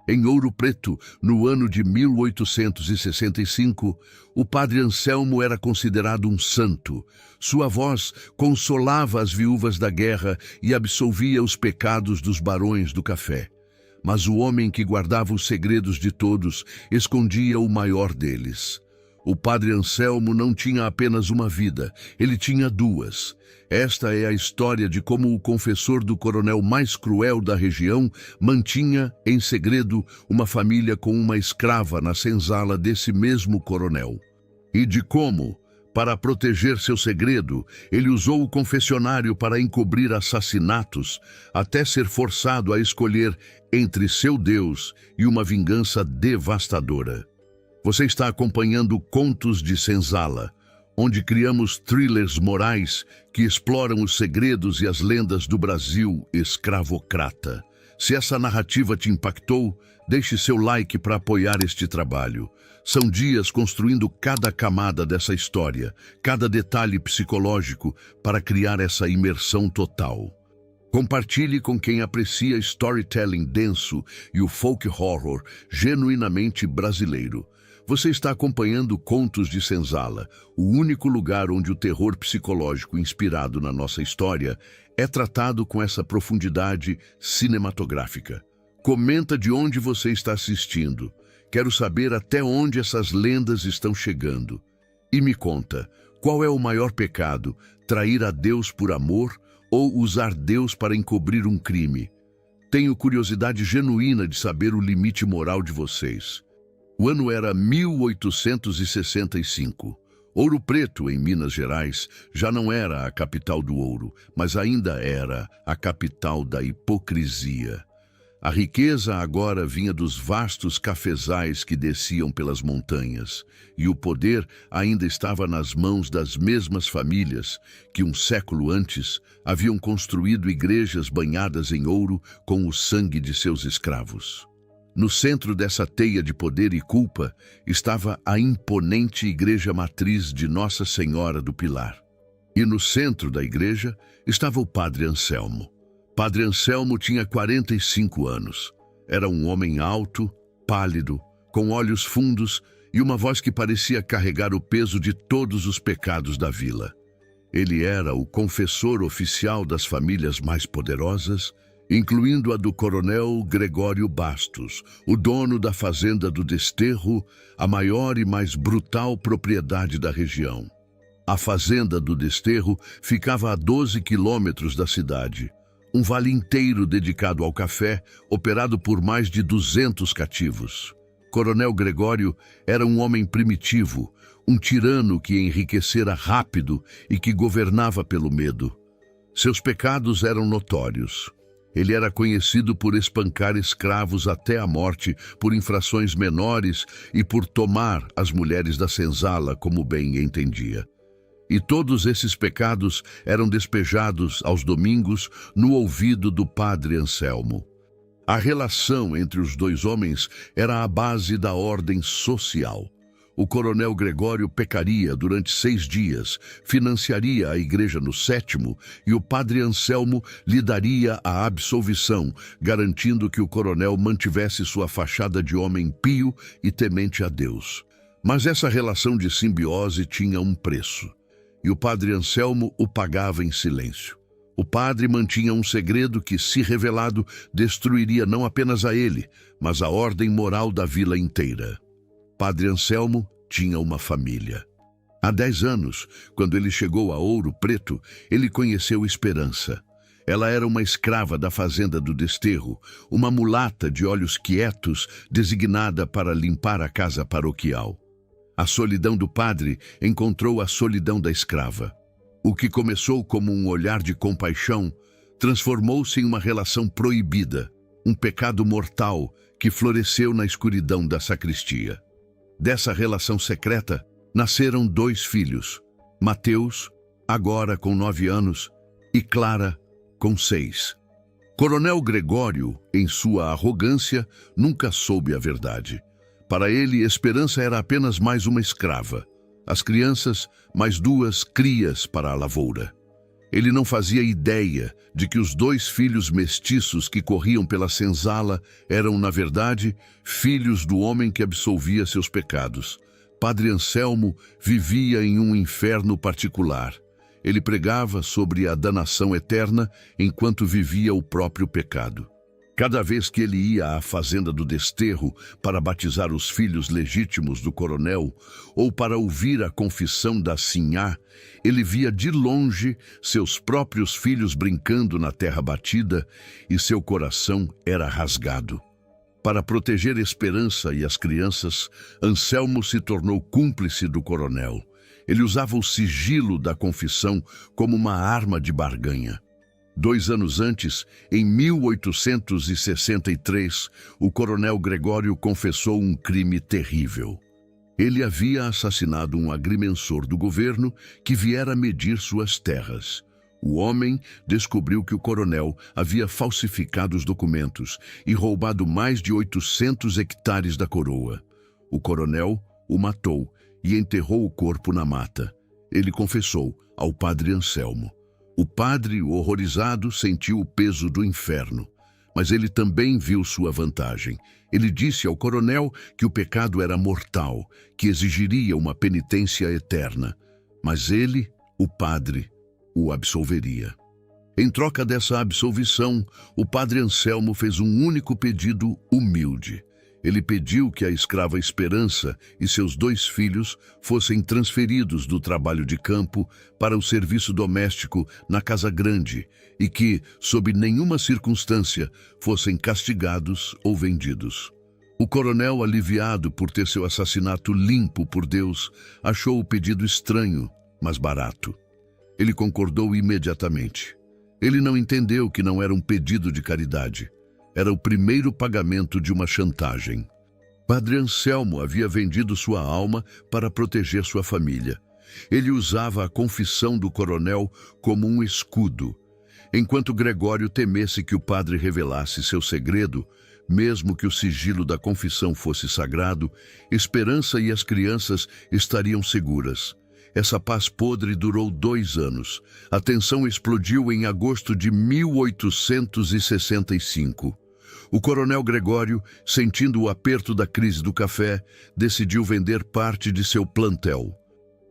Em Ouro Preto, no ano de 1865, o padre Anselmo era considerado um santo. Sua voz consolava as viúvas da guerra e absolvia os pecados dos barões do café. Mas o homem que guardava os segredos de todos escondia o maior deles. O padre Anselmo não tinha apenas uma vida, ele tinha duas. Esta é a história de como o confessor do coronel mais cruel da região mantinha, em segredo, uma família com uma escrava na senzala desse mesmo coronel. E de como, para proteger seu segredo, ele usou o confessionário para encobrir assassinatos, até ser forçado a escolher entre seu Deus e uma vingança devastadora. Você está acompanhando Contos de Senzala, onde criamos thrillers morais que exploram os segredos e as lendas do Brasil escravocrata. Se essa narrativa te impactou, deixe seu like para apoiar este trabalho. São dias construindo cada camada dessa história, cada detalhe psicológico para criar essa imersão total. Compartilhe com quem aprecia storytelling denso e o folk horror genuinamente brasileiro. Você está acompanhando Contos de Senzala, o único lugar onde o terror psicológico inspirado na nossa história é tratado com essa profundidade cinematográfica. Comenta de onde você está assistindo. Quero saber até onde essas lendas estão chegando. E me conta, qual é o maior pecado? Trair a Deus por amor ou usar Deus para encobrir um crime? Tenho curiosidade genuína de saber o limite moral de vocês. O ano era 1865. Ouro Preto, em Minas Gerais, já não era a capital do ouro, mas ainda era a capital da hipocrisia. A riqueza agora vinha dos vastos cafezais que desciam pelas montanhas, e o poder ainda estava nas mãos das mesmas famílias que, um século antes, haviam construído igrejas banhadas em ouro com o sangue de seus escravos. No centro dessa teia de poder e culpa estava a imponente igreja matriz de Nossa Senhora do Pilar. E no centro da igreja estava o padre Anselmo. Padre Anselmo tinha 45 anos. Era um homem alto, pálido, com olhos fundos e uma voz que parecia carregar o peso de todos os pecados da vila. Ele era o confessor oficial das famílias mais poderosas, incluindo a do coronel Gregório Bastos, o dono da fazenda do Desterro, a maior e mais brutal propriedade da região. A fazenda do Desterro ficava a 12 quilômetros da cidade, um vale inteiro dedicado ao café, operado por mais de 200 cativos. Coronel Gregório era um homem primitivo, um tirano que enriquecera rápido e que governava pelo medo. Seus pecados eram notórios. Ele era conhecido por espancar escravos até a morte por infrações menores e por tomar as mulheres da senzala como bem entendia. E todos esses pecados eram despejados aos domingos no ouvido do padre Anselmo. A relação entre os dois homens era a base da ordem social. O coronel Gregório pecaria durante 6 dias, financiaria a igreja no 7º e o padre Anselmo lhe daria a absolvição, garantindo que o coronel mantivesse sua fachada de homem pio e temente a Deus. Mas essa relação de simbiose tinha um preço, e o padre Anselmo o pagava em silêncio. O padre mantinha um segredo que, se revelado, destruiria não apenas a ele, mas a ordem moral da vila inteira. Padre Anselmo tinha uma família. Há 10 anos, quando ele chegou a Ouro Preto, ele conheceu Esperança. Ela era uma escrava da fazenda do Desterro, uma mulata de olhos quietos, designada para limpar a casa paroquial. A solidão do padre encontrou a solidão da escrava. O que começou como um olhar de compaixão transformou-se em uma relação proibida, um pecado mortal que floresceu na escuridão da sacristia. Dessa relação secreta, nasceram 2 filhos, Mateus, agora com 9 anos, e Clara, com 6. Coronel Gregório, em sua arrogância, nunca soube a verdade. Para ele, Esperança era apenas mais uma escrava. As crianças, mais 2 crias para a lavoura. Ele não fazia ideia de que os 2 filhos mestiços que corriam pela senzala eram, na verdade, filhos do homem que absolvia seus pecados. Padre Anselmo vivia em um inferno particular. Ele pregava sobre a danação eterna enquanto vivia o próprio pecado. Cada vez que ele ia à fazenda do Desterro para batizar os filhos legítimos do coronel ou para ouvir a confissão da sinhá, ele via de longe seus próprios filhos brincando na terra batida e seu coração era rasgado. Para proteger Esperança e as crianças, Anselmo se tornou cúmplice do coronel. Ele usava o sigilo da confissão como uma arma de barganha. 2 anos antes, em 1863, o coronel Gregório confessou um crime terrível. Ele havia assassinado um agrimensor do governo que viera medir suas terras. O homem descobriu que o coronel havia falsificado os documentos e roubado mais de 800 hectares da coroa. O coronel o matou e enterrou o corpo na mata. Ele confessou ao padre Anselmo. O padre, horrorizado, sentiu o peso do inferno, mas ele também viu sua vantagem. Ele disse ao coronel que o pecado era mortal, que exigiria uma penitência eterna, mas ele, o padre, o absolveria. Em troca dessa absolvição, o padre Anselmo fez um único pedido humilde. Ele pediu que a escrava Esperança e seus 2 filhos fossem transferidos do trabalho de campo para o serviço doméstico na casa grande e que, sob nenhuma circunstância, fossem castigados ou vendidos. O coronel, aliviado por ter seu assassinato limpo por Deus, achou o pedido estranho, mas barato. Ele concordou imediatamente. Ele não entendeu que não era um pedido de caridade. Era o primeiro pagamento de uma chantagem. Padre Anselmo havia vendido sua alma para proteger sua família. Ele usava a confissão do coronel como um escudo. Enquanto Gregório temesse que o padre revelasse seu segredo, mesmo que o sigilo da confissão fosse sagrado, Esperança e as crianças estariam seguras. Essa paz podre durou 2 anos. A tensão explodiu em agosto de 1865. O coronel Gregório, sentindo o aperto da crise do café, decidiu vender parte de seu plantel.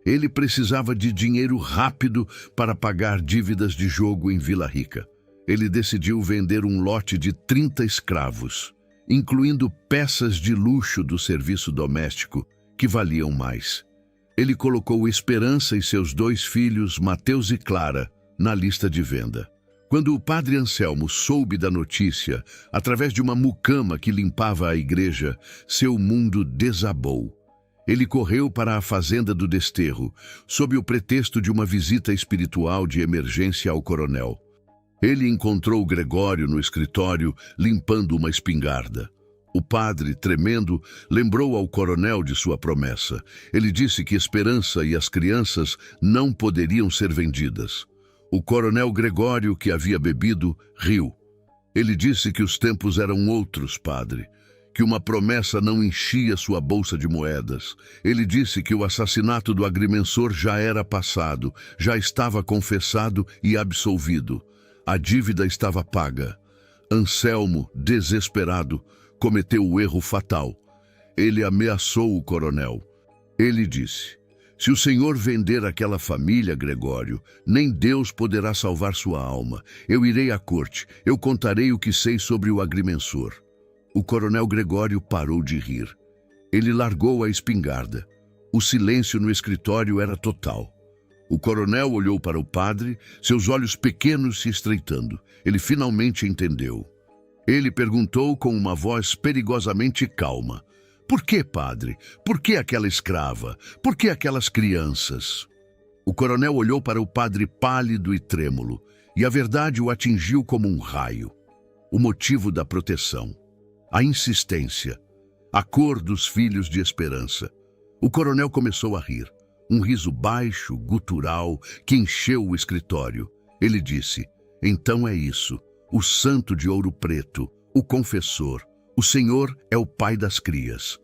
Ele precisava de dinheiro rápido para pagar dívidas de jogo em Vila Rica. Ele decidiu vender um lote de 30 escravos, incluindo peças de luxo do serviço doméstico, que valiam mais. Ele colocou Esperança e seus 2 filhos, Mateus e Clara, na lista de venda. Quando o padre Anselmo soube da notícia, através de uma mucama que limpava a igreja, seu mundo desabou. Ele correu para a fazenda do Desterro, sob o pretexto de uma visita espiritual de emergência ao coronel. Ele encontrou Gregório no escritório, limpando uma espingarda. O padre, tremendo, lembrou ao coronel de sua promessa. Ele disse que Esperança e as crianças não poderiam ser vendidas. O coronel Gregório, que havia bebido, riu. Ele disse que os tempos eram outros, padre, que uma promessa não enchia sua bolsa de moedas. Ele disse que o assassinato do agrimensor já era passado, já estava confessado e absolvido. A dívida estava paga. Anselmo, desesperado, cometeu o erro fatal. Ele ameaçou o coronel. Ele disse: se o senhor vender aquela família, Gregório, nem Deus poderá salvar sua alma. Eu irei à corte, eu contarei o que sei sobre o agrimensor. O coronel Gregório parou de rir. Ele largou a espingarda. O silêncio no escritório era total. O coronel olhou para o padre, seus olhos pequenos se estreitando. Ele finalmente entendeu. Ele perguntou com uma voz perigosamente calma: por que, padre? Por que aquela escrava? Por que aquelas crianças? O coronel olhou para o padre pálido e trêmulo, e a verdade o atingiu como um raio. O motivo da proteção, a insistência, a cor dos filhos de Esperança. O coronel começou a rir, um riso baixo, gutural, que encheu o escritório. Ele disse: então é isso, o santo de ouro preto, o confessor. O Senhor é o pai das crias.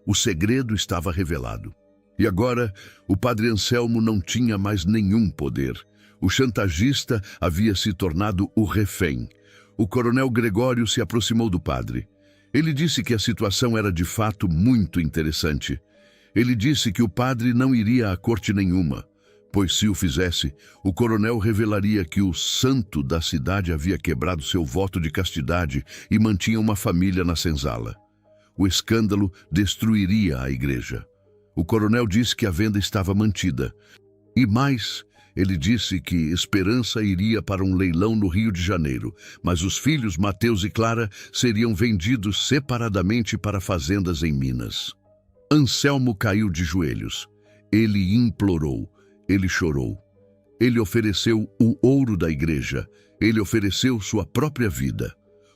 O segredo estava revelado. E agora, o padre Anselmo não tinha mais nenhum poder. O chantagista havia se tornado o refém. O coronel Gregório se aproximou do padre. Ele disse que a situação era de fato muito interessante. Ele disse que o padre não iria a corte nenhuma, pois se o fizesse, o coronel revelaria que o santo da cidade havia quebrado seu voto de castidade e mantinha uma família na senzala. O escândalo destruiria a igreja. O coronel disse que a venda estava mantida. E mais, ele disse que Esperança iria para um leilão no Rio de Janeiro, mas os filhos Mateus e Clara seriam vendidos separadamente para fazendas em Minas. Anselmo caiu de joelhos. Ele implorou. Ele chorou. Ele ofereceu o ouro da igreja. Ele ofereceu sua própria vida.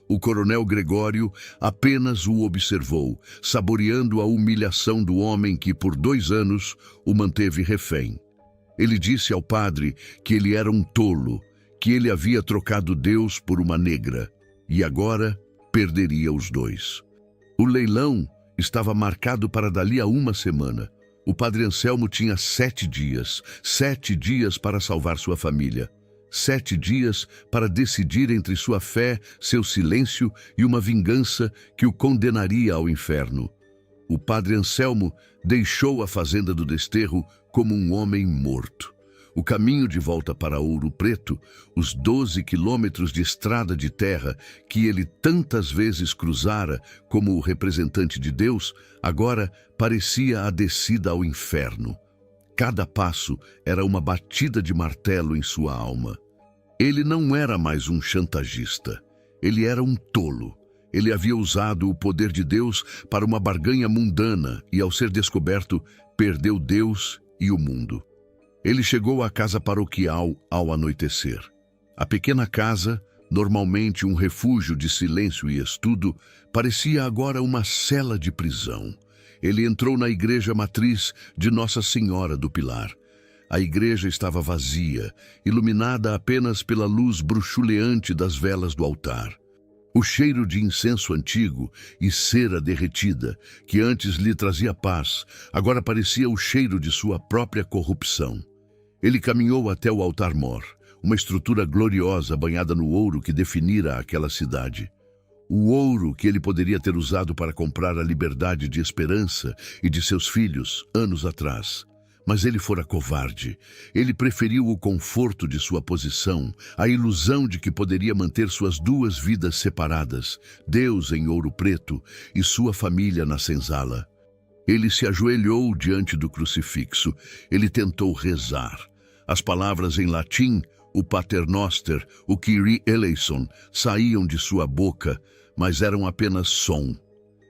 O coronel Gregório apenas o observou, saboreando a humilhação do homem que por 2 anos o manteve refém. Ele disse ao padre que ele era um tolo, que ele havia trocado Deus por uma negra, e agora perderia os dois. O leilão estava marcado para dali a 1 semana. O padre Anselmo tinha 7 dias, 7 dias para salvar sua família. 7 dias para decidir entre sua fé, seu silêncio e uma vingança que o condenaria ao inferno. O padre Anselmo deixou a fazenda do Desterro como um homem morto. O caminho de volta para Ouro Preto, os 12 quilômetros de estrada de terra que ele tantas vezes cruzara como o representante de Deus, agora parecia a descida ao inferno. Cada passo era uma batida de martelo em sua alma. Ele não era mais um chantagista. Ele era um tolo. Ele havia usado o poder de Deus para uma barganha mundana e, ao ser descoberto, perdeu Deus e o mundo. Ele chegou à casa paroquial ao anoitecer. A pequena casa, normalmente um refúgio de silêncio e estudo, parecia agora uma cela de prisão. Ele entrou na igreja matriz de Nossa Senhora do Pilar. A igreja estava vazia, iluminada apenas pela luz bruxuleante das velas do altar. O cheiro de incenso antigo e cera derretida, que antes lhe trazia paz, agora parecia o cheiro de sua própria corrupção. Ele caminhou até o altar-mor, uma estrutura gloriosa banhada no ouro que definira aquela cidade. O ouro que ele poderia ter usado para comprar a liberdade de Esperança e de seus filhos anos atrás. Mas ele fora covarde. Ele preferiu o conforto de sua posição, a ilusão de que poderia manter suas 2 vidas separadas, Deus em Ouro Preto e sua família na senzala. Ele se ajoelhou diante do crucifixo. Ele tentou rezar. As palavras em latim, o Pater Noster, o Kyrie eleison, saíam de sua boca, mas eram apenas som.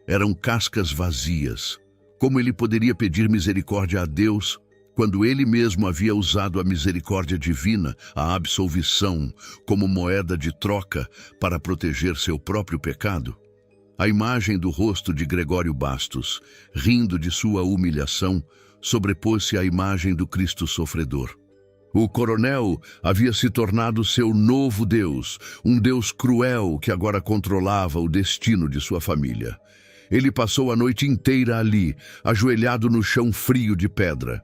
Eram cascas vazias. Como ele poderia pedir misericórdia a Deus quando ele mesmo havia usado a misericórdia divina, a absolvição, como moeda de troca para proteger seu próprio pecado? A imagem do rosto de Gregório Bastos, rindo de sua humilhação, sobrepôs-se à imagem do Cristo sofredor. O coronel havia se tornado seu novo Deus, um Deus cruel que agora controlava o destino de sua família. Ele passou a noite inteira ali, ajoelhado no chão frio de pedra.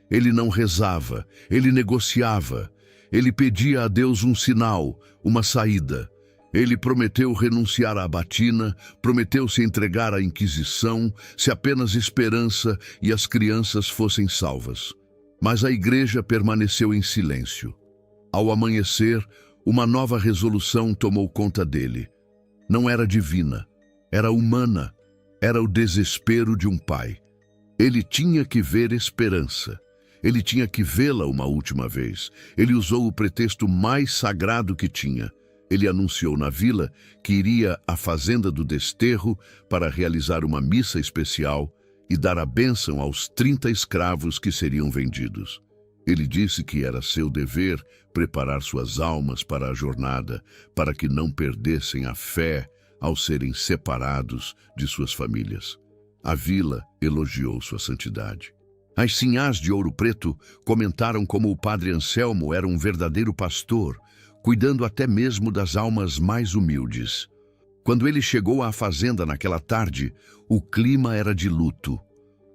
Ele não rezava, ele negociava. Ele pedia a Deus um sinal, uma saída. Ele prometeu renunciar à batina, prometeu se entregar à Inquisição, se apenas Esperança e as crianças fossem salvas. Mas a igreja permaneceu em silêncio. Ao amanhecer, uma nova resolução tomou conta dele. Não era divina, era humana. Era o desespero de um pai. Ele tinha que ver Esperança. Ele tinha que vê-la uma última vez. Ele usou o pretexto mais sagrado que tinha. Ele anunciou na vila que iria à fazenda do Desterro para realizar uma missa especial e dar a bênção aos 30 escravos que seriam vendidos. Ele disse que era seu dever preparar suas almas para a jornada, para que não perdessem a fé ao serem separados de suas famílias. A vila elogiou sua santidade. As sinhás de Ouro Preto comentaram como o padre Anselmo era um verdadeiro pastor, cuidando até mesmo das almas mais humildes. Quando ele chegou à fazenda naquela tarde, o clima era de luto.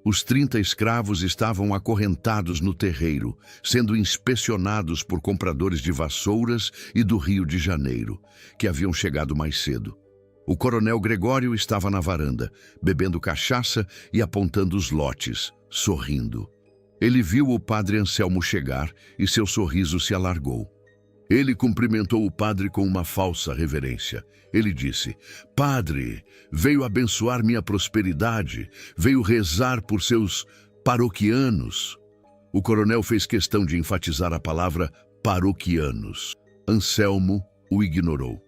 Os 30 escravos estavam acorrentados no terreiro, sendo inspecionados por compradores de vassouras e do Rio de Janeiro, que haviam chegado mais cedo. O coronel Gregório estava na varanda, bebendo cachaça e apontando os lotes, sorrindo. Ele viu o padre Anselmo chegar e seu sorriso se alargou. Ele cumprimentou o padre com uma falsa reverência. Ele disse: "Padre, veio abençoar minha prosperidade, veio rezar por seus paroquianos." O coronel fez questão de enfatizar a palavra paroquianos. Anselmo o ignorou.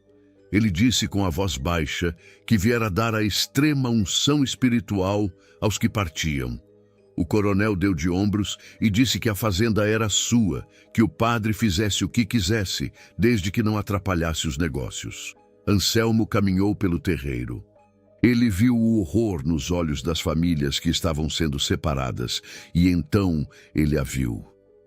Ele disse com a voz baixa que viera dar a extrema unção espiritual aos que partiam. O coronel deu de ombros e disse que a fazenda era sua, que o padre fizesse o que quisesse, desde que não atrapalhasse os negócios. Anselmo caminhou pelo terreiro. Ele viu o horror nos olhos das famílias que estavam sendo separadas, e então ele a viu.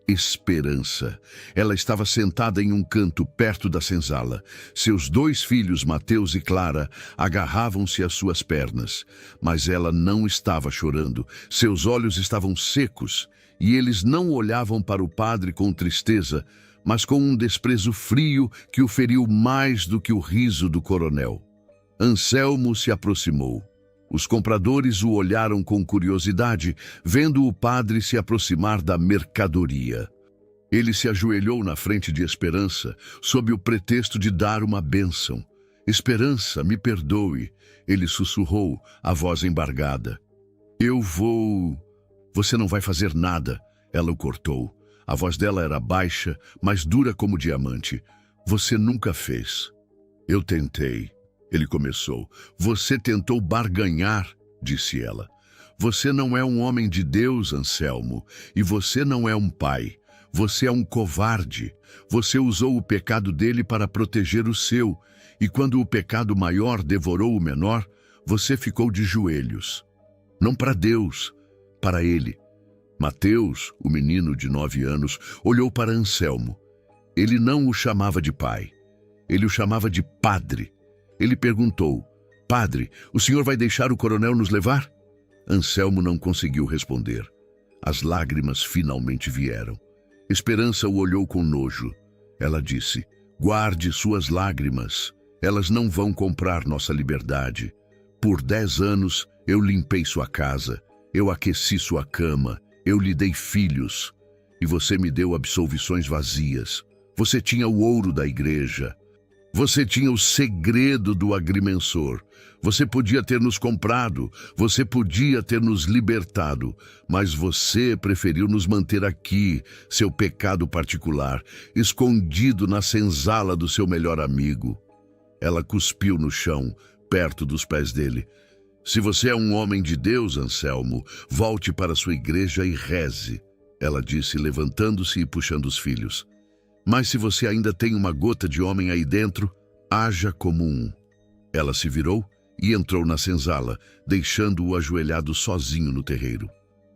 Esperança. Ela estava sentada em um canto perto da senzala. Seus 2 filhos, Mateus e Clara, agarravam-se às suas pernas. Mas ela não estava chorando. Seus olhos estavam secos e eles não olhavam para o padre com tristeza, mas com um desprezo frio que o feriu mais do que o riso do coronel. Anselmo se aproximou. Os compradores o olharam com curiosidade, vendo o padre se aproximar da mercadoria. Ele se ajoelhou na frente de Esperança, sob o pretexto de dar uma bênção. "Esperança, me perdoe", ele sussurrou, a voz embargada. "Eu vou..." "Você não vai fazer nada", ela o cortou. A voz dela era baixa, mas dura como diamante. "Você nunca fez." "Eu tentei." Ele começou. "Você tentou barganhar", disse ela. "Você não é um homem de Deus, Anselmo, e você não é um pai. Você é um covarde. Você usou o pecado dele para proteger o seu, e quando o pecado maior devorou o menor, você ficou de joelhos. Não para Deus, para ele." Mateus, o menino de 9 anos, olhou para Anselmo. Ele não o chamava de pai. Ele o chamava de padre. Ele perguntou: "Padre, o senhor vai deixar o coronel nos levar?" Anselmo não conseguiu responder. As lágrimas finalmente vieram. Esperança o olhou com nojo. Ela disse: "Guarde suas lágrimas. Elas não vão comprar nossa liberdade. Por 10 anos eu limpei sua casa, eu aqueci sua cama, eu lhe dei filhos. E você me deu absolvições vazias. Você tinha o ouro da igreja. Você tinha o segredo do agrimensor. Você podia ter nos comprado, você podia ter nos libertado, mas você preferiu nos manter aqui, seu pecado particular, escondido na senzala do seu melhor amigo." Ela cuspiu no chão, perto dos pés dele. "Se você é um homem de Deus, Anselmo, volte para sua igreja e reze", ela disse, levantando-se e puxando os filhos. "Mas se você ainda tem uma gota de homem aí dentro, haja como um." Ela se virou e entrou na senzala, deixando-o ajoelhado sozinho no terreiro.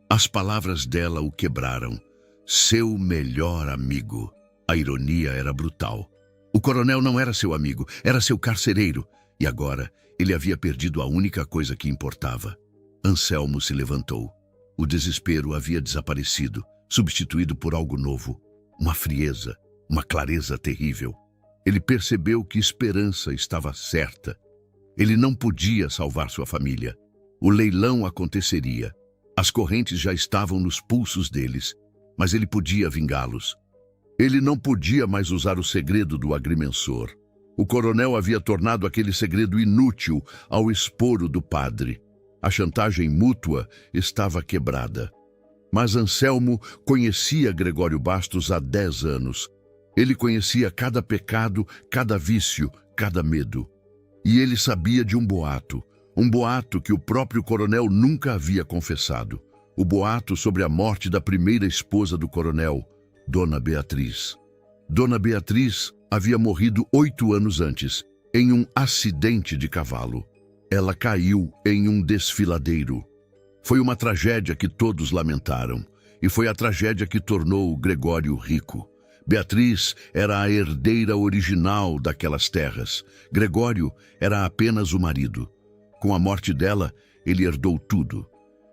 As palavras dela o quebraram. Seu melhor amigo. A ironia era brutal. O coronel não era seu amigo, era seu carcereiro. E agora ele havia perdido a única coisa que importava. Anselmo se levantou. O desespero havia desaparecido, substituído por algo novo. Uma frieza. Uma clareza terrível. Ele percebeu que Esperança estava certa. Ele não podia salvar sua família. O leilão aconteceria. As correntes já estavam nos pulsos deles, mas ele podia vingá-los. Ele não podia mais usar o segredo do agrimensor. O coronel havia tornado aquele segredo inútil ao expor o do padre. A chantagem mútua estava quebrada. Mas Anselmo conhecia Gregório Bastos há 10 anos. Ele conhecia cada pecado, cada vício, cada medo. E ele sabia de um boato que o próprio coronel nunca havia confessado. O boato sobre a morte da primeira esposa do coronel, Dona Beatriz. Dona Beatriz havia morrido 8 anos antes, em um acidente de cavalo. Ela caiu em um desfiladeiro. Foi uma tragédia que todos lamentaram, e foi a tragédia que tornou Gregório rico. Beatriz era a herdeira original daquelas terras. Gregório era apenas o marido. Com a morte dela, ele herdou tudo.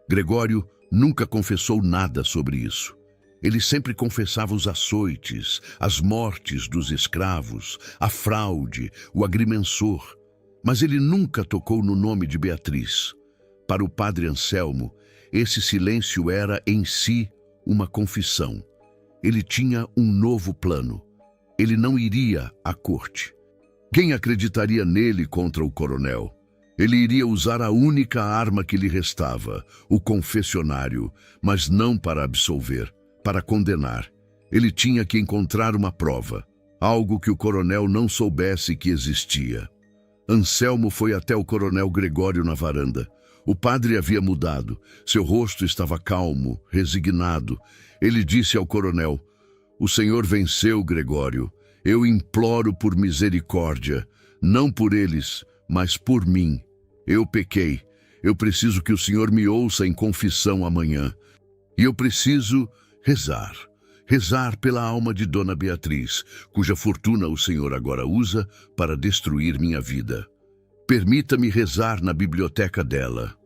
Gregório nunca confessou nada sobre isso. Ele sempre confessava os açoites, as mortes dos escravos, a fraude, o agrimensor. Mas ele nunca tocou no nome de Beatriz. Para o padre Anselmo, esse silêncio era em si uma confissão. Ele tinha um novo plano. Ele não iria à corte. Quem acreditaria nele contra o coronel? Ele iria usar a única arma que lhe restava, o confessionário, mas não para absolver, para condenar. Ele tinha que encontrar uma prova, algo que o coronel não soubesse que existia. Anselmo foi até o coronel Gregório na varanda. O padre havia mudado. Seu rosto estava calmo, resignado. Ele disse ao coronel: "O senhor venceu, Gregório. Eu imploro por misericórdia, não por eles, mas por mim. Eu pequei. Eu preciso que o senhor me ouça em confissão amanhã. E eu preciso rezar. Rezar pela alma de Dona Beatriz, cuja fortuna o senhor agora usa para destruir minha vida. Permita-me rezar na biblioteca dela."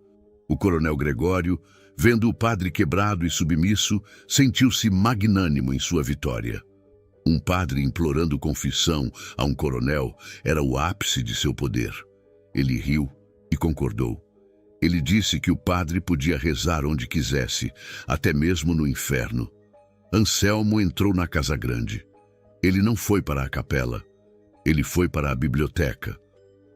O coronel Gregório, vendo o padre quebrado e submisso, sentiu-se magnânimo em sua vitória. Um padre implorando confissão a um coronel era o ápice de seu poder. Ele riu e concordou. Ele disse que o padre podia rezar onde quisesse, até mesmo no inferno. Anselmo entrou na casa grande. Ele não foi para a capela. Ele foi para a biblioteca.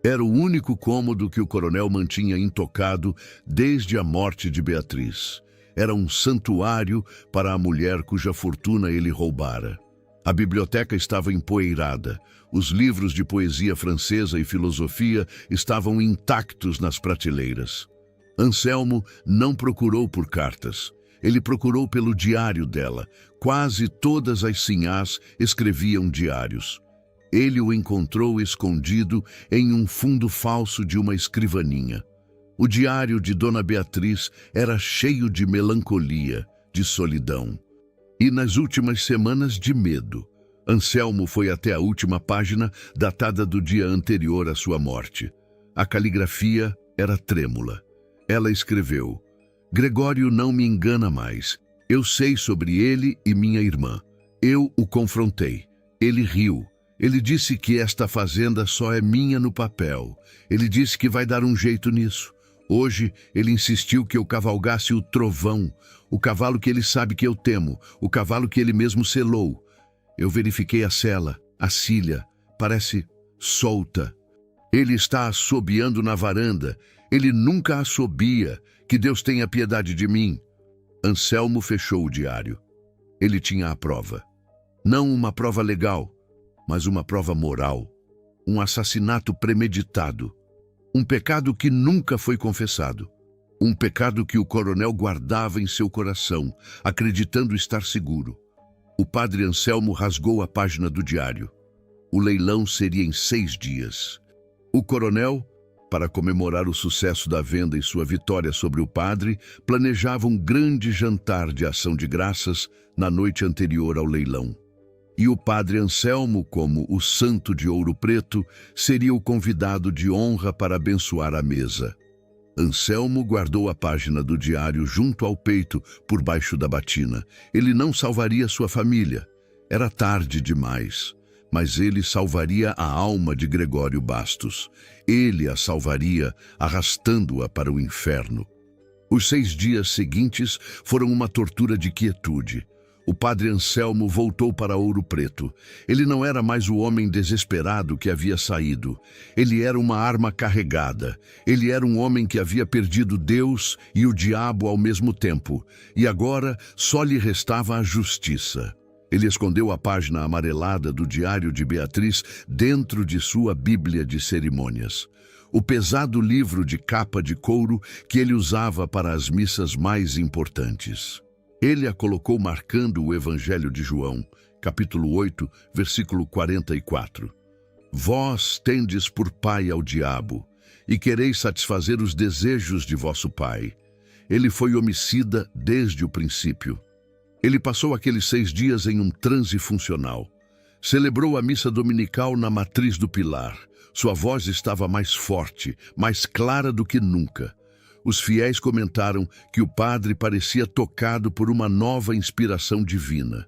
Era o único cômodo que o coronel mantinha intocado desde a morte de Beatriz. Era um santuário para a mulher cuja fortuna ele roubara. A biblioteca estava empoeirada. Os livros de poesia francesa e filosofia estavam intactos nas prateleiras. Anselmo não procurou por cartas. Ele procurou pelo diário dela. Quase todas as sinhás escreviam diários. Ele o encontrou escondido em um fundo falso de uma escrivaninha. O diário de Dona Beatriz era cheio de melancolia, de solidão. E nas últimas semanas de medo. Anselmo foi até a última página, datada do dia anterior à sua morte. A caligrafia era trêmula. Ela escreveu: "Gregório não me engana mais. Eu sei sobre ele e minha irmã. Eu o confrontei. Ele riu. Ele disse que esta fazenda só é minha no papel. Ele disse que vai dar um jeito nisso. Hoje ele insistiu que eu cavalgasse o trovão, o cavalo que ele sabe que eu temo, o cavalo que ele mesmo selou. Eu verifiquei a sela, a cilha, parece solta. Ele está assobiando na varanda. Ele nunca assobia. Que Deus tenha piedade de mim." Anselmo fechou o diário. Ele tinha a prova. Não uma prova legal, mas uma prova moral. Um assassinato premeditado. Um pecado que nunca foi confessado. Um pecado que o coronel guardava em seu coração, acreditando estar seguro. O padre Anselmo rasgou a página do diário. O leilão seria em 6 dias. O coronel, para comemorar o sucesso da venda e sua vitória sobre o padre, planejava um grande jantar de ação de graças na noite anterior ao leilão. E o padre Anselmo, como o santo de Ouro Preto, seria o convidado de honra para abençoar a mesa. Anselmo guardou a página do diário junto ao peito, por baixo da batina. Ele não salvaria sua família. Era tarde demais. Mas ele salvaria a alma de Gregório Bastos. Ele a salvaria, arrastando-a para o inferno. Os 6 dias seguintes foram uma tortura de quietude. O padre Anselmo voltou para Ouro Preto. Ele não era mais o homem desesperado que havia saído. Ele era uma arma carregada. Ele era um homem que havia perdido Deus e o diabo ao mesmo tempo. E agora só lhe restava a justiça. Ele escondeu a página amarelada do diário de Beatriz dentro de sua Bíblia de cerimônias. O pesado livro de capa de couro que ele usava para as missas mais importantes. Ele a colocou marcando o Evangelho de João, capítulo 8, versículo 44. "Vós tendes por pai ao diabo, e quereis satisfazer os desejos de vosso pai. Ele foi homicida desde o princípio." Ele passou aqueles 6 dias em um transe funcional. Celebrou a missa dominical na matriz do pilar. Sua voz estava mais forte, mais clara do que nunca. Os fiéis comentaram que o padre parecia tocado por uma nova inspiração divina.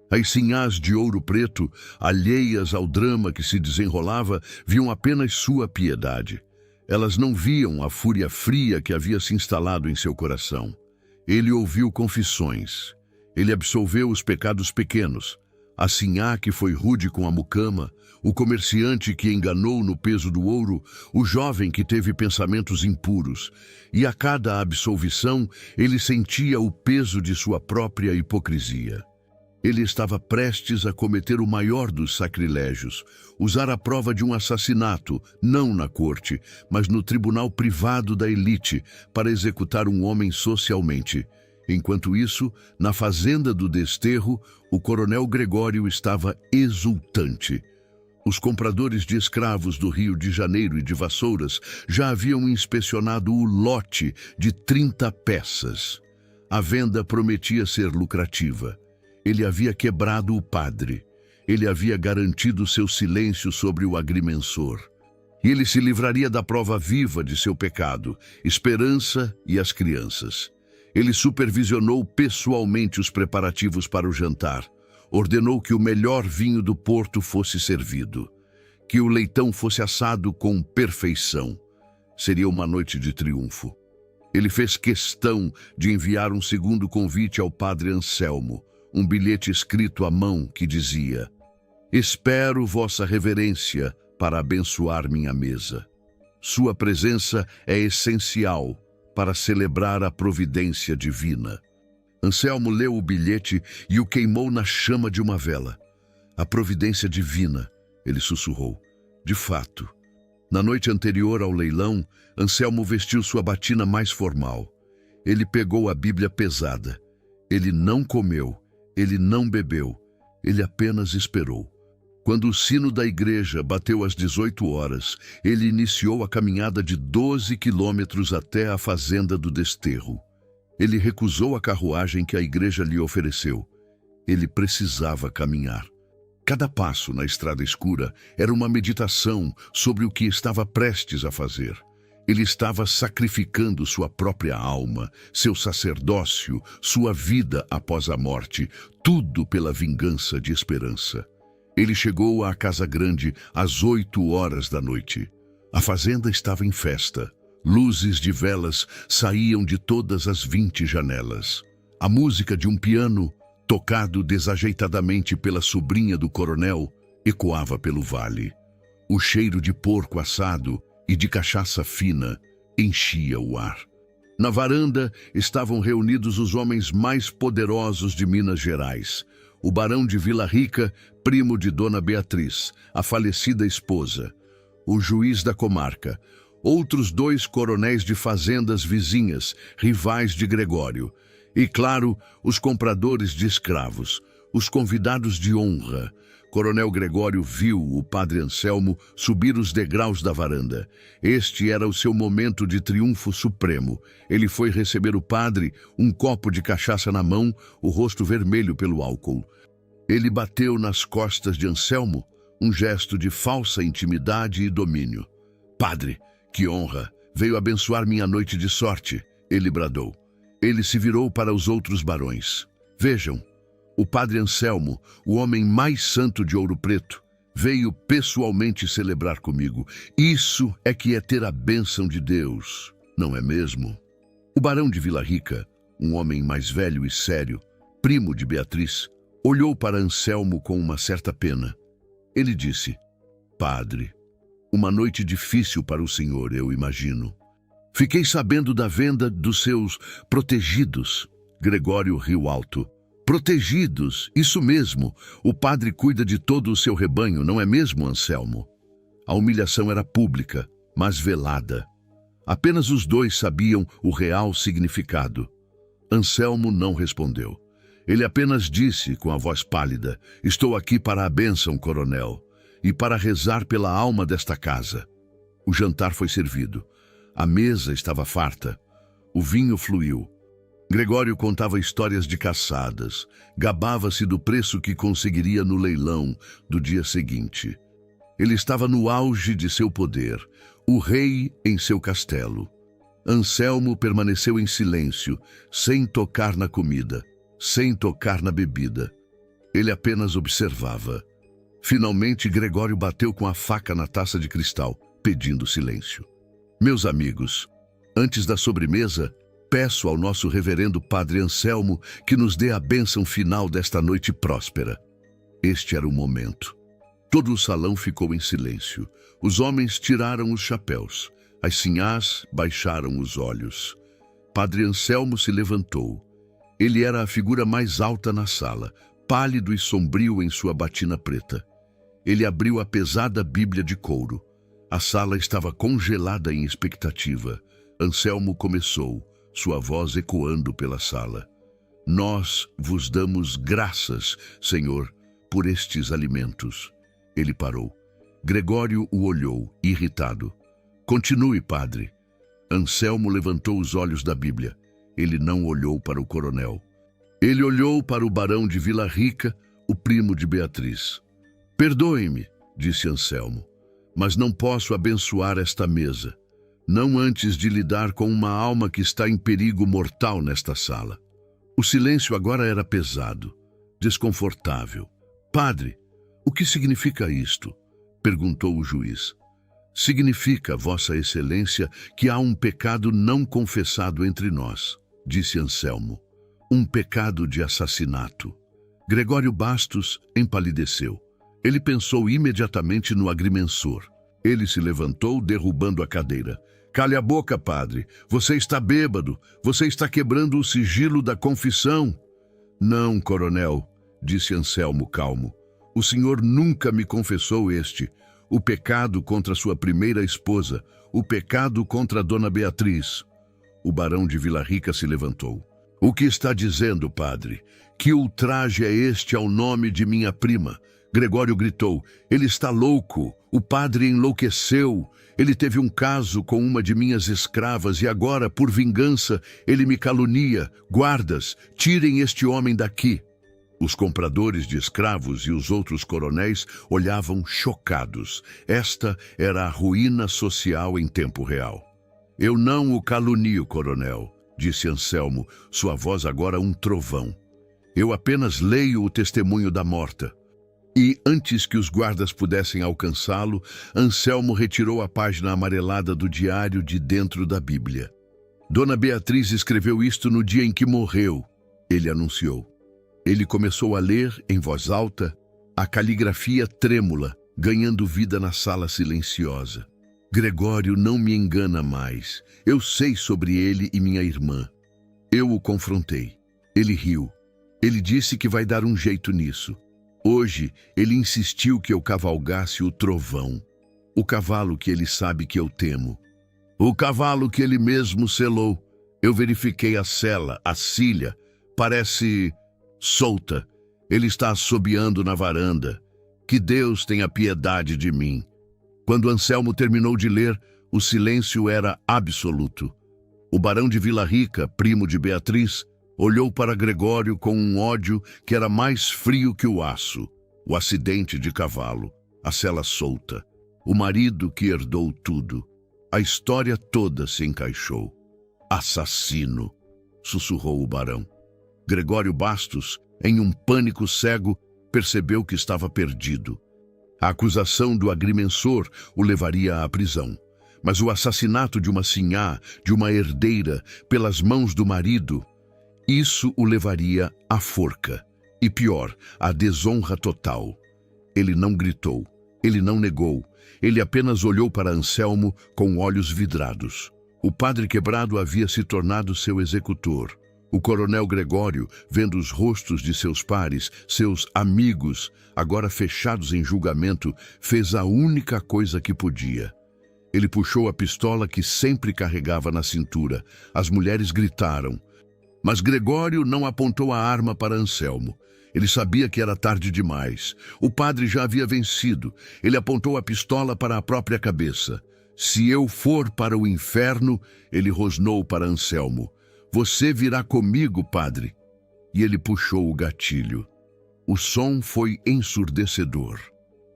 As sinhás de Ouro Preto, alheias ao drama que se desenrolava, viam apenas sua piedade. Elas não viam a fúria fria que havia se instalado em seu coração. Ele ouviu confissões. Ele absolveu os pecados pequenos. A sinhá que foi rude com a mucama, o comerciante que enganou no peso do ouro, o jovem que teve pensamentos impuros. E a cada absolvição, ele sentia o peso de sua própria hipocrisia. Ele estava prestes a cometer o maior dos sacrilégios, usar a prova de um assassinato, não na corte, mas no tribunal privado da elite, para executar um homem socialmente. Enquanto isso, na fazenda do Desterro, o coronel Gregório estava exultante. Os compradores de escravos do Rio de Janeiro e de Vassouras já haviam inspecionado o lote de 30 peças. A venda prometia ser lucrativa. Ele havia quebrado o padre. Ele havia garantido seu silêncio sobre o agrimensor. E ele se livraria da prova viva de seu pecado, Esperança e as crianças. Ele supervisionou pessoalmente os preparativos para o jantar. Ordenou que o melhor vinho do porto fosse servido. Que o leitão fosse assado com perfeição. Seria uma noite de triunfo. Ele fez questão de enviar um segundo convite ao padre Anselmo, um bilhete escrito à mão que dizia: "Espero vossa reverência para abençoar minha mesa. Sua presença é essencial para celebrar a providência divina." Anselmo leu o bilhete e o queimou na chama de uma vela. "A providência divina", ele sussurrou. De fato, na noite anterior ao leilão, Anselmo vestiu sua batina mais formal. Ele pegou a Bíblia pesada. Ele não comeu. Ele não bebeu, ele apenas esperou. Quando o sino da igreja bateu às 18 horas, ele iniciou a caminhada de 12 quilômetros até a fazenda do Desterro. Ele recusou a carruagem que a igreja lhe ofereceu. Ele precisava caminhar. Cada passo na estrada escura era uma meditação sobre o que estava prestes a fazer. Ele estava sacrificando sua própria alma, seu sacerdócio, sua vida após a morte, tudo pela vingança de Esperança. Ele chegou à Casa Grande às 8 horas da noite. A fazenda estava em festa. Luzes de velas saíam de todas as 20 janelas. A música de um piano, tocado desajeitadamente pela sobrinha do coronel, ecoava pelo vale. O cheiro de porco assado e de cachaça fina enchia o ar. Na varanda estavam reunidos os homens mais poderosos de Minas Gerais. O barão de Vila Rica, primo de Dona Beatriz, a falecida esposa. O juiz da comarca. Outros 2 coronéis de fazendas vizinhas, rivais de Gregório. E, claro, os compradores de escravos, os convidados de honra. Coronel Gregório viu o padre Anselmo subir os degraus da varanda. Este era o seu momento de triunfo supremo. Ele foi receber o padre, um copo de cachaça na mão, o rosto vermelho pelo álcool. Ele bateu nas costas de Anselmo, um gesto de falsa intimidade e domínio. "Padre, que honra! Veio abençoar minha noite de sorte", ele bradou. Ele se virou para os outros barões. "Vejam, o padre Anselmo, o homem mais santo de Ouro Preto, veio pessoalmente celebrar comigo. Isso é que é ter a bênção de Deus, não é mesmo?" O barão de Vila Rica, um homem mais velho e sério, primo de Beatriz, olhou para Anselmo com uma certa pena. Ele disse: "Padre, uma noite difícil para o senhor, eu imagino. Fiquei sabendo da venda dos seus protegidos." Gregório riu alto. "Protegidos, isso mesmo. O padre cuida de todo o seu rebanho, não é mesmo, Anselmo?" A humilhação era pública, mas velada. Apenas os 2 sabiam o real significado. Anselmo não respondeu. Ele apenas disse com a voz pálida: "Estou aqui para a bênção, coronel, e para rezar pela alma desta casa." O jantar foi servido. A mesa estava farta. O vinho fluiu. Gregório contava histórias de caçadas, gabava-se do preço que conseguiria no leilão do dia seguinte. Ele estava no auge de seu poder, o rei em seu castelo. Anselmo permaneceu em silêncio, sem tocar na comida, sem tocar na bebida. Ele apenas observava. Finalmente, Gregório bateu com a faca na taça de cristal, pedindo silêncio. Meus amigos, antes da sobremesa, peço ao nosso reverendo Padre Anselmo que nos dê a bênção final desta noite próspera. Este era o momento. Todo o salão ficou em silêncio. Os homens tiraram os chapéus. As sinhás baixaram os olhos. Padre Anselmo se levantou. Ele era a figura mais alta na sala, pálido e sombrio em sua batina preta. Ele abriu a pesada Bíblia de couro. A sala estava congelada em expectativa. Anselmo começou, sua voz ecoando pela sala. Nós vos damos graças, Senhor, por estes alimentos. Ele parou. Gregório o olhou, irritado. Continue, padre. Anselmo levantou os olhos da Bíblia. Ele não olhou para o coronel. Ele olhou para o barão de Vila Rica, o primo de Beatriz. Perdoe-me, disse Anselmo, mas não posso abençoar esta mesa, não antes de lidar com uma alma que está em perigo mortal nesta sala. O silêncio agora era pesado, desconfortável. Padre, o que significa isto? Perguntou o juiz. Significa, Vossa Excelência, que há um pecado não confessado entre nós, disse Anselmo. Um pecado de assassinato. Gregório Bastos empalideceu. Ele pensou imediatamente no agrimensor. Ele se levantou, derrubando a cadeira. Cale a boca, padre. Você está bêbado. Você está quebrando o sigilo da confissão. Não, coronel, disse Anselmo calmo. O senhor nunca me confessou este. O pecado contra sua primeira esposa. O pecado contra Dona Beatriz. O barão de Vila Rica se levantou. O que está dizendo, padre? Que ultraje é este ao nome de minha prima? Gregório gritou. Ele está louco. O padre enlouqueceu. Ele teve um caso com uma de minhas escravas e agora, por vingança, ele me calunia. Guardas, tirem este homem daqui. Os compradores de escravos e os outros coronéis olhavam chocados. Esta era a ruína social em tempo real. Eu não o calunio, coronel, disse Anselmo, sua voz agora um trovão. Eu apenas leio o testemunho da morta. E, antes que os guardas pudessem alcançá-lo, Anselmo retirou a página amarelada do diário de dentro da Bíblia. Dona Beatriz escreveu isto no dia em que morreu, ele anunciou. Ele começou a ler, em voz alta, a caligrafia trêmula, ganhando vida na sala silenciosa. Gregório não me engana mais. Eu sei sobre ele e minha irmã. Eu o confrontei. Ele riu. Ele disse que vai dar um jeito nisso. Hoje, ele insistiu que eu cavalgasse o trovão, o cavalo que ele sabe que eu temo. O cavalo que ele mesmo selou. Eu verifiquei a sela, a cilha, parece solta. Ele está assobiando na varanda. Que Deus tenha piedade de mim. Quando Anselmo terminou de ler, o silêncio era absoluto. O barão de Vila Rica, primo de Beatriz, olhou para Gregório com um ódio que era mais frio que o aço. O acidente de cavalo, a sela solta, o marido que herdou tudo. A história toda se encaixou. Assassino, sussurrou o barão. Gregório Bastos, em um pânico cego, percebeu que estava perdido. A acusação do agrimensor o levaria à prisão. Mas o assassinato de uma sinhá, de uma herdeira, pelas mãos do marido, isso o levaria à forca. E pior, à desonra total. Ele não gritou, ele não negou, ele apenas olhou para Anselmo com olhos vidrados. O padre quebrado havia se tornado seu executor. O coronel Gregório, vendo os rostos de seus pares, seus amigos, agora fechados em julgamento, fez a única coisa que podia. Ele puxou a pistola que sempre carregava na cintura. As mulheres gritaram. Mas Gregório não apontou a arma para Anselmo. Ele sabia que era tarde demais. O padre já havia vencido. Ele apontou a pistola para a própria cabeça. Se eu for para o inferno, ele rosnou para Anselmo. Você virá comigo, padre. E ele puxou o gatilho. O som foi ensurdecedor.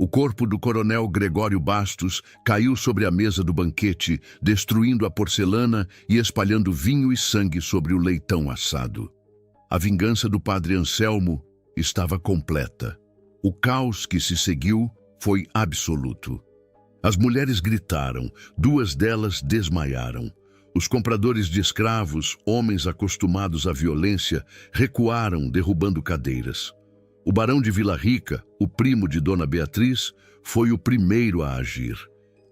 O corpo do coronel Gregório Bastos caiu sobre a mesa do banquete, destruindo a porcelana e espalhando vinho e sangue sobre o leitão assado. A vingança do padre Anselmo estava completa. O caos que se seguiu foi absoluto. As mulheres gritaram, 2 delas desmaiaram. Os compradores de escravos, homens acostumados à violência, recuaram, derrubando cadeiras. O barão de Vila Rica, o primo de Dona Beatriz, foi o primeiro a agir.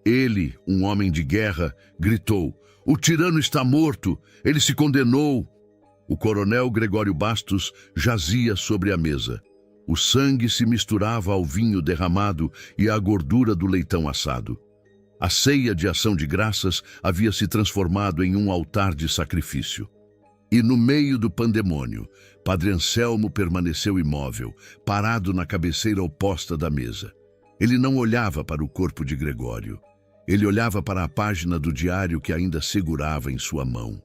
Ele, um homem de guerra, gritou: "O tirano está morto! Ele se condenou!" O coronel Gregório Bastos jazia sobre a mesa. O sangue se misturava ao vinho derramado e à gordura do leitão assado. A ceia de ação de graças havia se transformado em um altar de sacrifício. E no meio do pandemônio, Padre Anselmo permaneceu imóvel, parado na cabeceira oposta da mesa. Ele não olhava para o corpo de Gregório. Ele olhava para a página do diário que ainda segurava em sua mão.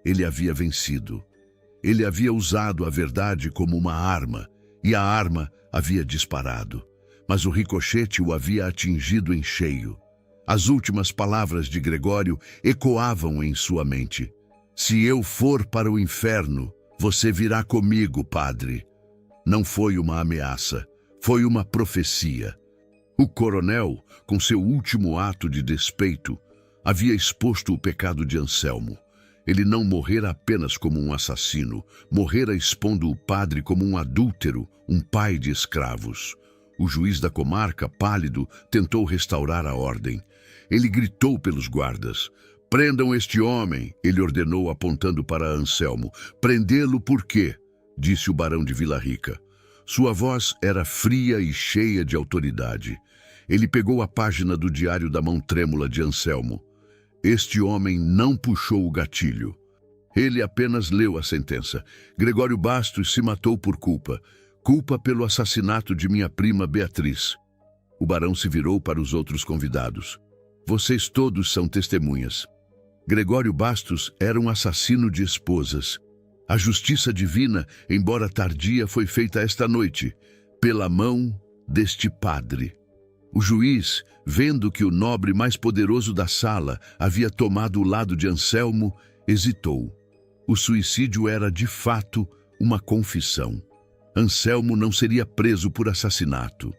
Ele havia vencido. Ele havia usado a verdade como uma arma, e a arma havia disparado. Mas o ricochete o havia atingido em cheio. As últimas palavras de Gregório ecoavam em sua mente. "Se eu for para o inferno, você virá comigo, padre." Não foi uma ameaça, foi uma profecia. O coronel, com seu último ato de despeito, havia exposto o pecado de Anselmo. Ele não morrera apenas como um assassino, morrera expondo o padre como um adúltero, um pai de escravos. O juiz da comarca, pálido, tentou restaurar a ordem. Ele gritou pelos guardas: "Prendam este homem", ele ordenou apontando para Anselmo. "Prendê-lo por quê?", disse o barão de Vila Rica. Sua voz era fria e cheia de autoridade. Ele pegou a página do diário da mão trêmula de Anselmo. Este homem não puxou o gatilho. Ele apenas leu a sentença. Gregório Bastos se matou por culpa. Culpa pelo assassinato de minha prima Beatriz. O barão se virou para os outros convidados. Vocês todos são testemunhas. Gregório Bastos era um assassino de esposas. A justiça divina, embora tardia, foi feita esta noite, pela mão deste padre. O juiz, vendo que o nobre mais poderoso da sala havia tomado o lado de Anselmo, hesitou. O suicídio era, de fato, uma confissão. Anselmo não seria preso por assassinato.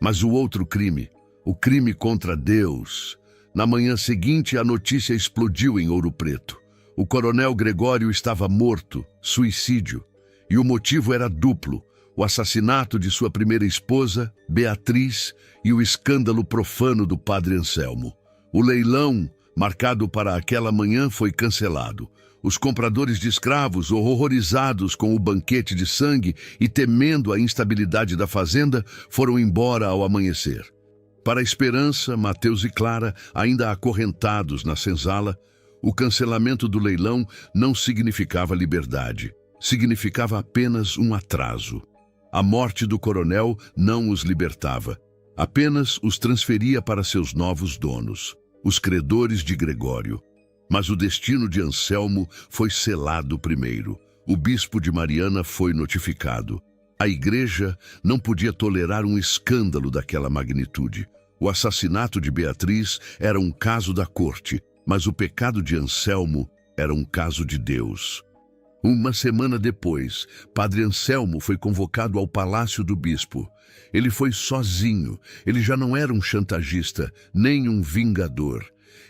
Mas o outro crime, o crime contra Deus. Na manhã seguinte, a notícia explodiu em Ouro Preto. O coronel Gregório estava morto, suicídio. E o motivo era duplo: o assassinato de sua primeira esposa, Beatriz, e o escândalo profano do padre Anselmo. O leilão, marcado para aquela manhã, foi cancelado. Os compradores de escravos, horrorizados com o banquete de sangue e temendo a instabilidade da fazenda, foram embora ao amanhecer. Para a Esperança, Mateus e Clara, ainda acorrentados na senzala, o cancelamento do leilão não significava liberdade, significava apenas um atraso. A morte do coronel não os libertava, apenas os transferia para seus novos donos, os credores de Gregório. Mas o destino de Anselmo foi selado primeiro. O bispo de Mariana foi notificado. A igreja não podia tolerar um escândalo daquela magnitude. O assassinato de Beatriz era um caso da corte, mas o pecado de Anselmo era um caso de Deus. Uma semana depois, padre Anselmo foi convocado ao palácio do bispo. Ele foi sozinho. Ele já não era um chantagista, nem um vingador.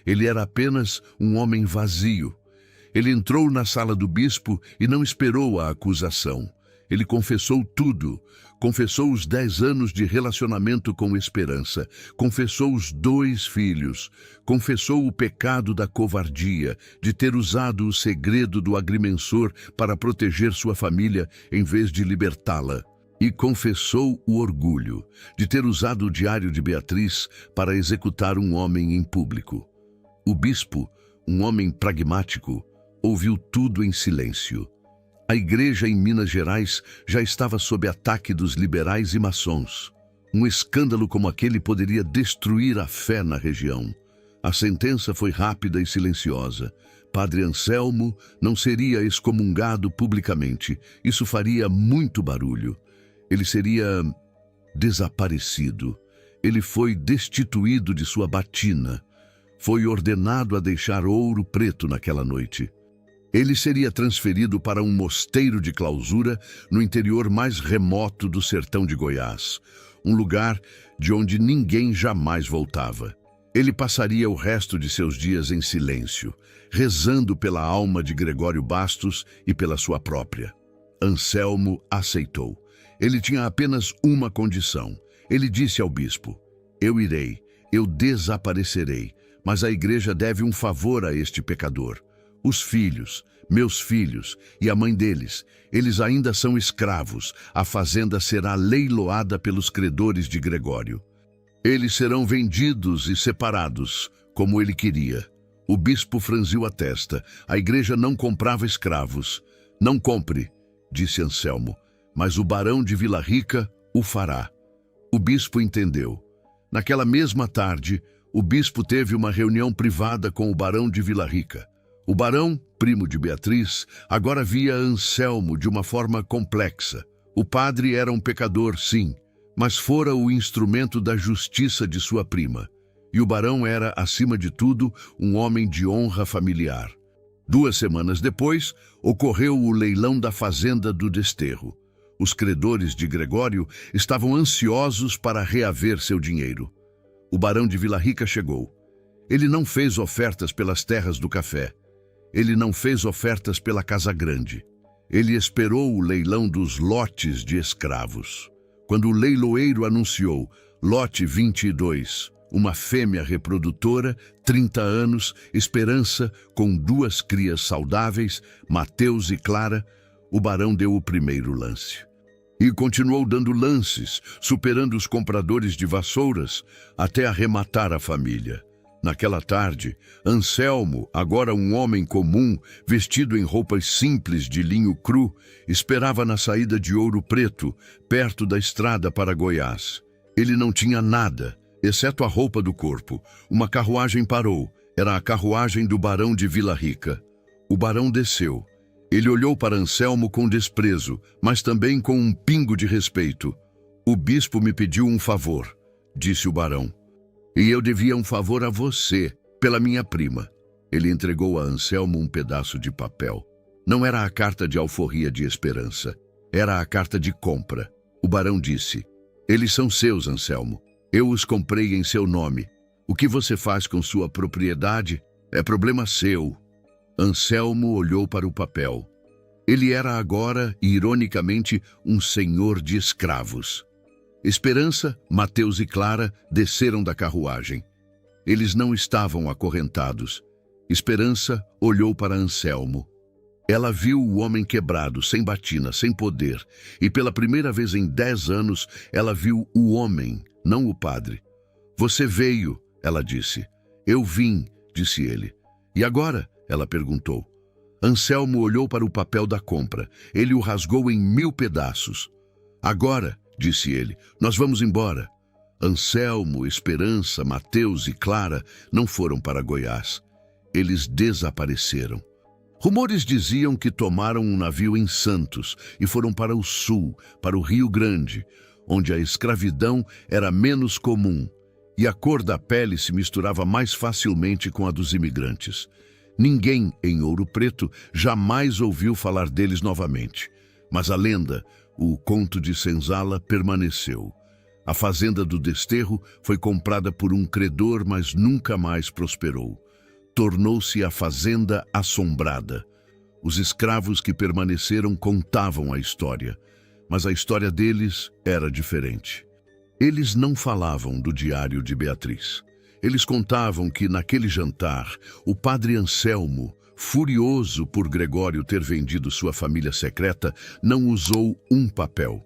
Ele era apenas um homem vazio. Ele entrou na sala do bispo e não esperou a acusação. Ele confessou tudo. Confessou os 10 anos de relacionamento com Esperança. Confessou os 2 filhos. Confessou o pecado da covardia, de ter usado o segredo do agrimensor para proteger sua família em vez de libertá-la. E confessou o orgulho, de ter usado o diário de Beatriz para executar um homem em público. O bispo, um homem pragmático, ouviu tudo em silêncio. A igreja em Minas Gerais já estava sob ataque dos liberais e maçons. Um escândalo como aquele poderia destruir a fé na região. A sentença foi rápida e silenciosa. Padre Anselmo não seria excomungado publicamente. Isso faria muito barulho. Ele seria desaparecido. ele foi destituído de sua batina. Foi ordenado a deixar Ouro Preto naquela noite. Ele seria transferido para um mosteiro de clausura no interior mais remoto do sertão de Goiás, um lugar de onde ninguém jamais voltava. Ele passaria o resto de seus dias em silêncio, rezando pela alma de Gregório Bastos e pela sua própria. Anselmo aceitou. Ele tinha apenas uma condição. Ele disse ao bispo: eu irei, eu desaparecerei, mas a igreja deve um favor a este pecador. Os filhos, meus filhos e a mãe deles, eles ainda são escravos. A fazenda será leiloada pelos credores de Gregório. Eles serão vendidos e separados, como ele queria. O bispo franziu a testa. A igreja não comprava escravos. Não compre, disse Anselmo, mas o barão de Vila Rica o fará. O bispo entendeu. Naquela mesma tarde, o bispo teve uma reunião privada com o barão de Vila Rica. O barão, primo de Beatriz, agora via Anselmo de uma forma complexa. O padre era um pecador, sim, mas fora o instrumento da justiça de sua prima. E o barão era, acima de tudo, um homem de honra familiar. 2 semanas depois, ocorreu o leilão da fazenda do Desterro. Os credores de Gregório estavam ansiosos para reaver seu dinheiro. O barão de Vila Rica chegou. Ele não fez ofertas pelas terras do café. Ele não fez ofertas pela Casa Grande. Ele esperou o leilão dos lotes de escravos. Quando o leiloeiro anunciou lote 22, uma fêmea reprodutora, 30 anos, Esperança, com 2 crias saudáveis, Mateus e Clara, o barão deu o primeiro lance. E continuou dando lances, superando os compradores de vassouras, até arrematar a família. Naquela tarde, Anselmo, agora um homem comum, vestido em roupas simples de linho cru, esperava na saída de Ouro Preto, perto da estrada para Goiás. Ele não tinha nada, exceto a roupa do corpo. Uma carruagem parou. Era a carruagem do barão de Vila Rica. O barão desceu. Ele olhou para Anselmo com desprezo, mas também com um pingo de respeito. O bispo me pediu um favor, disse o barão. E eu devia um favor a você, pela minha prima. Ele entregou a Anselmo um pedaço de papel. Não era a carta de alforria de Esperança. Era a carta de compra. O barão disse: eles são seus, Anselmo. Eu os comprei em seu nome. O que você faz com sua propriedade é problema seu. Anselmo olhou para o papel. Ele era agora, ironicamente, um senhor de escravos. Esperança, Mateus e Clara desceram da carruagem. Eles não estavam acorrentados. Esperança olhou para Anselmo. Ela viu o homem quebrado, sem batina, sem poder, e pela primeira vez em 10 anos, ela viu o homem, não o padre. Você veio, ela disse. Eu vim, disse ele. E agora? Ela perguntou. Anselmo olhou para o papel da compra. Ele o rasgou em 1000 pedaços. Agora, disse ele, nós vamos embora. Anselmo, Esperança, Mateus e Clara não foram para Goiás. Eles desapareceram. Rumores diziam que tomaram um navio em Santos e foram para o sul, para o Rio Grande, onde a escravidão era menos comum e a cor da pele se misturava mais facilmente com a dos imigrantes. Ninguém em Ouro Preto jamais ouviu falar deles novamente, mas a lenda, o conto de senzala, permaneceu. A fazenda do Desterro foi comprada por um credor, mas nunca mais prosperou. Tornou-se a Fazenda Assombrada. Os escravos que permaneceram contavam a história, mas a história deles era diferente. Eles não falavam do diário de Beatriz. Eles contavam que, naquele jantar, o padre Anselmo, furioso por Gregório ter vendido sua família secreta, não usou um papel.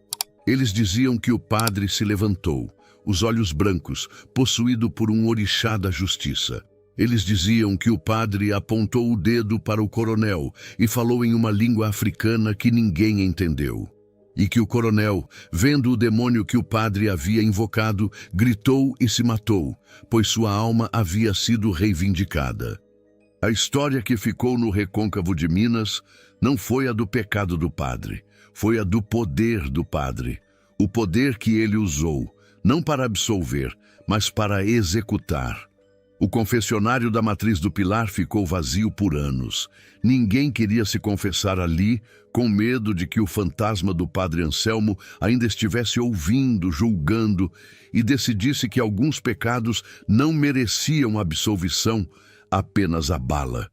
Eles diziam que o padre se levantou, os olhos brancos, possuído por um orixá da justiça. Eles diziam que o padre apontou o dedo para o coronel e falou em uma língua africana que ninguém entendeu. E que o coronel, vendo o demônio que o padre havia invocado, gritou e se matou, pois sua alma havia sido reivindicada. A história que ficou no recôncavo de Minas não foi a do pecado do padre, foi a do poder do padre. O poder que ele usou, não para absolver, mas para executar. O confessionário da Matriz do Pilar ficou vazio por anos. Ninguém queria se confessar ali, com medo de que o fantasma do padre Anselmo ainda estivesse ouvindo, julgando, e decidisse que alguns pecados não mereciam absolvição, apenas a bala.